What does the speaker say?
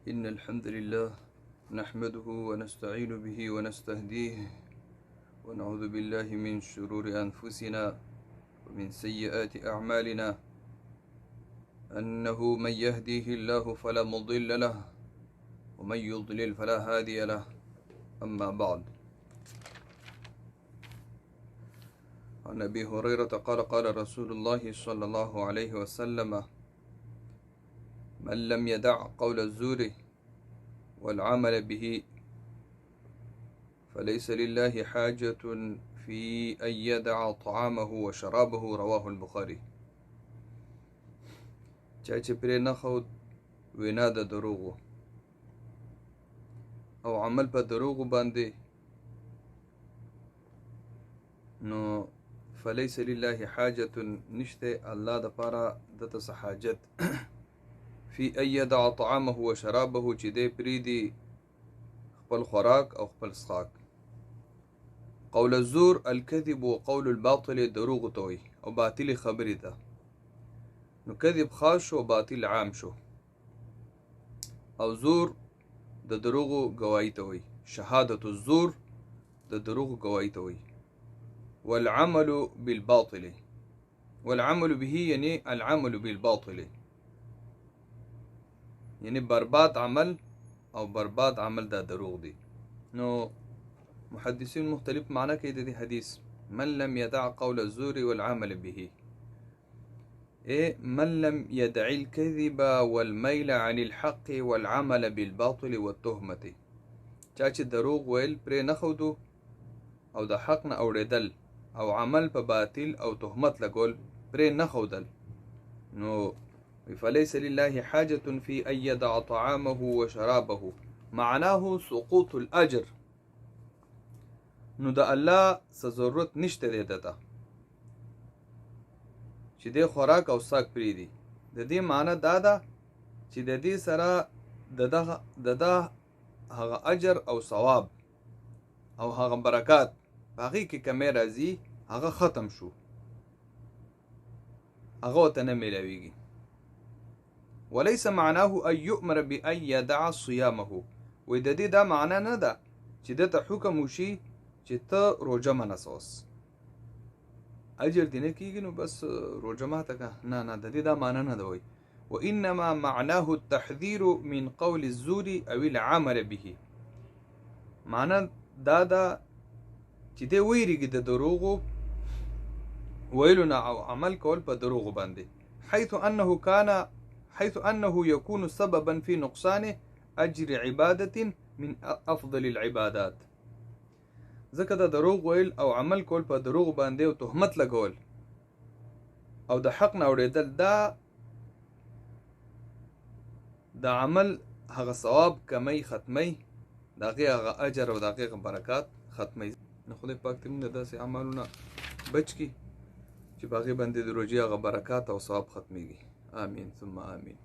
إن الحمد لله نحمده ونستعين به ونستهديه ونعوذ بالله من شرور أنفسنا ومن سيئات أعمالنا أنه من يهديه الله فلا مضل له ومن يضلل فلا هادي له. أما بعد، عن أبي هريرة قال قال رسول الله صلى الله عليه وسلم: من لم يدع قول الزور والعمل به فليس لله حاجة في أن يدع طعامه وشرابه. رواه البخاري. چا چې پرې نه خود وینا د دروغو او عمل په دروغو باندې، نو فلیس لله حاجة، نشته الله د پاره دته حاجت فی ان یدع طعامه وشرابه، چې دی پریدي خپل خوراک او خپل څښاک. قول الزور الكذب وقول الباطل، دروغ ته وي او باطل خبرې ده. نو کذب خاص شو، باطل عام شو. او زور د دروغو گواهی ته وي. شهادت الزور د دروغو گواهی ته وي. والعمل بالباطل، والعمل به یعنی العمل بالباطل، یعنی برباد عمل او برباد عمل دا دروغ دی. نو محدثین مختلف معنی کوي د دې حدیث. من لم يدع قول الزور والعمل به، من لم يدع الكذب والميل عن الحق والعمل بالباطل والتهمة، چا چې دروغ ویل پرې نه ښودو او د حق نه اوړېدل او عمل په باطل او تهمت لګول پرې نه ښودل، نو فليس لله حاجة في أن يدع طعامه وشرابه، معناه سقوط الأجر. نو د الله څه ضرورت نشته دی دته چې دی خوراک او څښاک پرېږدي. د دې معنی دا ده چې د دې سره د ده هغه اجر او ثواب او هغه برکات په هغې کې کمی راځي، هغه ختم شو، هغه ورته نه میلاویږي. وليس معناه ان يؤمر بان يدع صيامه، وې د دې دا معنی نه ده چې دته حکم وشي چې ته روژه منسوس، اجر دې نه کېږي نو بس روژه ماته که. نه، د دې دا معنی نه ده. وایي وانما معناه التحذير من قول الزور او العمل به، معنی دا ده چې دی ویریږي د دروغو ویلو نه او عمل کول په دروغو باندې، حيث أنه يكون سببا في نقصان أجر عبادة من أفضل العبادات. ځکه د دروغ ویل او عمل کول په دروغ باندې او تهمت لګول او د حق نه اورېدل، دا د عمل هغه ثواب کمی ختمی، د هغې هغه اجر او د هغې هغه برکات ختمی. نو خدای پاک دې موږ داسې عملونه بچ کړي چې په هغې باندې د روژې هغه برکات او ثواب ختمیږي. آمین ثم آمین.